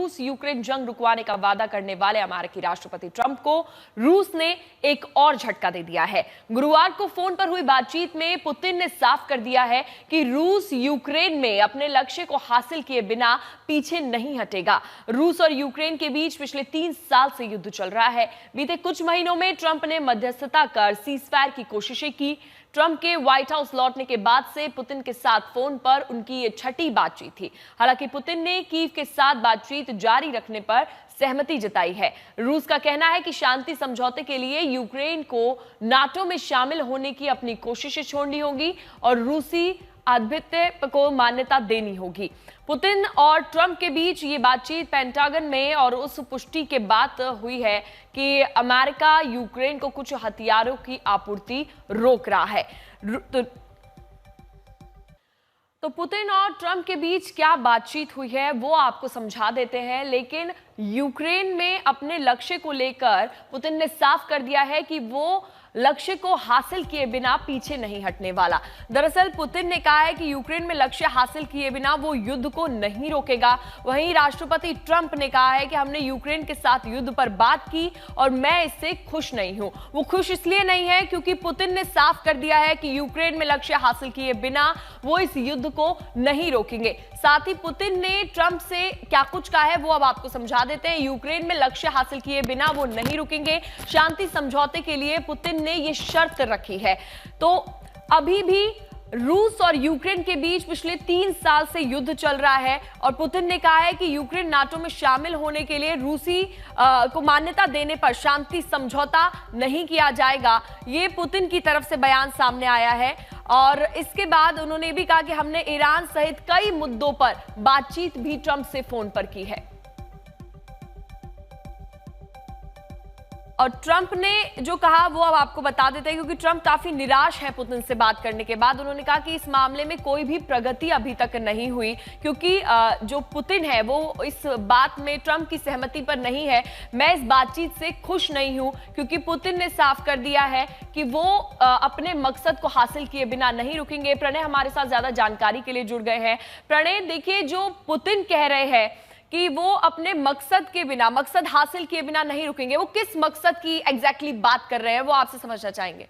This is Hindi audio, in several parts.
रूस यूक्रेन जंग रुकवाने का वादा करने वाले अमेरिकी राष्ट्रपति ट्रंप को रूस ने एक और झटका दे दिया है। गुरुवार को फोन पर हुई बातचीत में पुतिन ने साफ कर दिया है कि रूस यूक्रेन में अपने लक्ष्य को हासिल किए बिना पीछे नहीं हटेगा। रूस और यूक्रेन के बीच पिछले 3 साल से युद्ध चल रहा है। बीते कुछ महीनों में ट्रंप ने मध्यस्थता कर सीजफायर की कोशिशें की। ट्रंप के व्हाइट हाउस लौटने के बाद से पुतिन के साथ फोन पर उनकी ये छठी बातचीत थी। हालांकि पुतिन ने कीव के साथ बातचीत जारी रखने पर सहमति जताई है। रूस का कहना है कि शांति समझौते के लिए यूक्रेन को नाटो में शामिल होने की अपनी कोशिशें छोड़नी होगी और रूसी आधिपत्य को मान्यता देनी होगी। पुतिन और ट्रंप के बीच ये बातचीत पेंटागन में और उस पुष्टि के बाद हुई है कि अमेरिका यूक्रेन को कुछ हथियारों की आपूर्ति रोक रहा है। तो पुतिन और ट्रंप के बीच क्या बातचीत हुई है वो आपको समझा देते हैं, लेकिन यूक्रेन में अपने लक्ष्य को लेकर पुतिन ने साफ कर दिया है कि वो लक्ष्य को हासिल किए बिना पीछे नहीं हटने वाला। दरअसल पुतिन ने कहा है कि यूक्रेन में लक्ष्य हासिल किए बिना वो युद्ध को नहीं रोकेगा। वहीं राष्ट्रपति ट्रंप ने कहा है कि हमने यूक्रेन के साथ युद्ध पर बात की और मैं इससे खुश नहीं हूं। वो खुश इसलिए नहीं है क्योंकि पुतिन ने साफ कर दिया है कि यूक्रेन में लक्ष्य हासिल किए बिना वो इस युद्ध को नहीं रोकेंगे। साथ ही पुतिन ने ट्रंप से क्या कुछ कहा है वो अब आपको समझा देते हैं। यूक्रेन में लक्ष्य हासिल किए बिना वो नहीं रुकेंगे। शांति समझौते के लिए पुतिन ने ये शर्त रखी है। तो अभी भी रूस और यूक्रेन के बीच पिछले 3 साल से युद्ध चल रहा है और पुतिन ने कहा है कि यूक्रेन नाटो में शामिल होने के लिए रूसी को मान्यता देने पर शांति समझौता नहीं किया जाएगा। ये पुतिन की तरफ से बयान सामने आया है और इसके बाद उन्होंने भी कहा कि हमने ईरान सहित कई मुद्दों पर बातचीत भी ट्रंप से फोन पर की है। और ट्रंप ने जो कहा वो अब आपको बता देते हैं, क्योंकि ट्रंप काफी निराश है पुतिन से बात करने के बाद। उन्होंने कहा कि इस मामले में कोई भी प्रगति अभी तक नहीं हुई, क्योंकि जो पुतिन है वो इस बात में ट्रंप की सहमति पर नहीं है। मैं इस बातचीत से खुश नहीं हूं क्योंकि पुतिन ने साफ कर दिया है कि वो अपने मकसद को हासिल किए बिना नहीं रुकेंगे। प्रणय हमारे साथ ज्यादा जानकारी के लिए जुड़ गए हैं। प्रणय, देखिए, जो पुतिन कह रहे हैं कि वो अपने मकसद के बिना, मकसद हासिल किए बिना नहीं रुकेंगे, वो किस मकसद की एग्जैक्टली बात कर रहे हैं वो आपसे समझना चाहेंगे।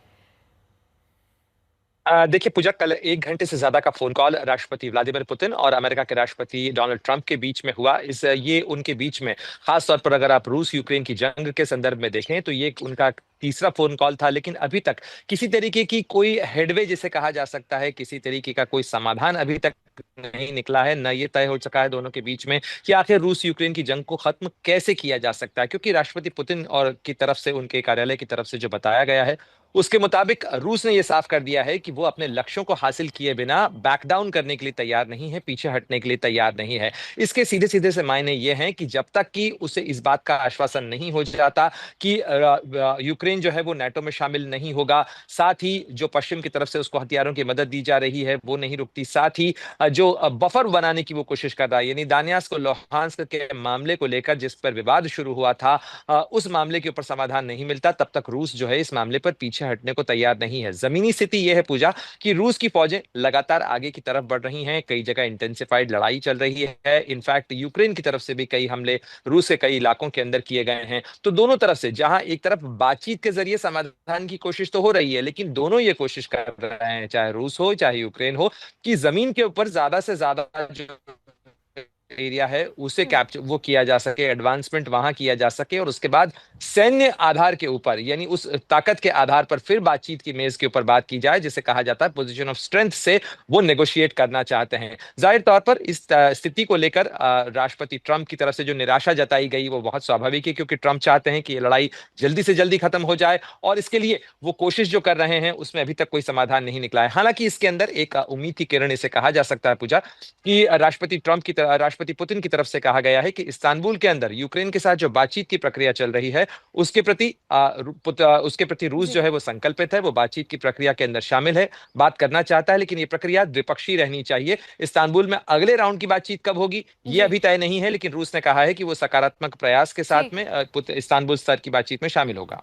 देखिए पूजा, कल 1 घंटे से ज्यादा का फोन कॉल राष्ट्रपति व्लादिमीर पुतिन और अमेरिका के राष्ट्रपति डोनाल्ड ट्रंप के बीच में हुआ। ये उनके बीच में खास तौर पर अगर आप रूस यूक्रेन की जंग के संदर्भ में देखें तो ये उनका तीसरा फोन कॉल था। लेकिन अभी तक किसी तरीके की कोई हेडवे जिसे कहा जा सकता है, किसी तरीके का कोई समाधान अभी तक नहीं निकला है। न ये तय हो सका है दोनों के बीच में कि आखिर रूस यूक्रेन की जंग को खत्म कैसे किया जा सकता है, क्योंकि राष्ट्रपति पुतिन और की तरफ से, उनके कार्यालय की तरफ से जो बताया गया है उसके मुताबिक रूस ने यह साफ कर दिया है कि वो अपने लक्ष्यों को हासिल किए बिना बैक डाउन करने के लिए तैयार नहीं है, पीछे हटने के लिए तैयार नहीं है। इसके सीधे सीधे से मायने ये हैं कि जब तक कि उसे इस बात का आश्वासन नहीं हो जाता कि यूक्रेन जो है वो नाटो में शामिल नहीं होगा, साथ ही जो पश्चिम की तरफ से उसको हथियारों की मदद दी जा रही है वो नहीं रुकती, साथ ही जो बफर बनाने की वो कोशिश कर रहा है, यानी दानियास्क और लुहांस्क के मामले को लेकर जिस पर विवाद शुरू हुआ था, उस मामले के ऊपर समाधान नहीं मिलता तब तक रूस जो है इस मामले पर पीछे हटने को तैयार नहीं है। जमीनी स्थिति यह है पूजा कि रूस की फौजें लगातार आगे की तरफ बढ़ रही हैं। कई जगह इंटेंसिफाइड लड़ाई चल रही है। इनफैक्ट यूक्रेन की तरफ से भी कई हमले रूस के कई इलाकों के अंदर किए गए हैं। तो दोनों तरफ से, जहां एक तरफ बातचीत के जरिए समाधान की कोशिश तो हो रही है, लेकिन दोनों ये कोशिश कर रहे हैं, चाहे रूस हो चाहे यूक्रेन हो, कि जमीन के ऊपर ज्यादा से ज्यादा जो एरिया है उसे कैप्चर वो किया जा सके, एडवांसमेंट वहां किया जा सके और उसके बाद सैन्य आधार के ऊपर, यानी उस ताकत के आधार पर फिर बातचीत की मेज के ऊपर बात की जाए, जिसे कहा जाता है पोजीशन ऑफ स्ट्रेंथ से वो नेगोशिएट करना चाहते हैं। जाहिर तौर पर इस स्थिति को लेकर राष्ट्रपति ट्रंप की तरफ से जो निराशा जताई गई वो बहुत स्वाभाविक है, क्योंकि ट्रंप चाहते हैं कि ये लड़ाई जल्दी से जल्दी खत्म हो जाए और इसके लिए वो कोशिश जो कर रहे हैं उसमें अभी तक कोई समाधान नहीं निकला है। हालांकि इसके अंदर एक उम्मीद की किरण इसे कहा जा सकता है पूजा, कि राष्ट्रपति पुतिन की तरफ से कहा गया है कि इस्तांबुल के अंदर यूक्रेन के साथ जो बातचीत की प्रक्रिया चल रही है उसके प्रति रूस जो है वो संकल्पित है, वो बातचीत की प्रक्रिया के अंदर शामिल है, बात करना चाहता है, लेकिन ये प्रक्रिया द्विपक्षीय रहनी चाहिए। इस्तांबुल में अगले राउंड की बातचीत कब होगी ये अभी तय नहीं है, लेकिन रूस ने कहा है कि वो सकारात्मक प्रयास के साथ में इस्तांबुल स्तर की बातचीत में शामिल होगा।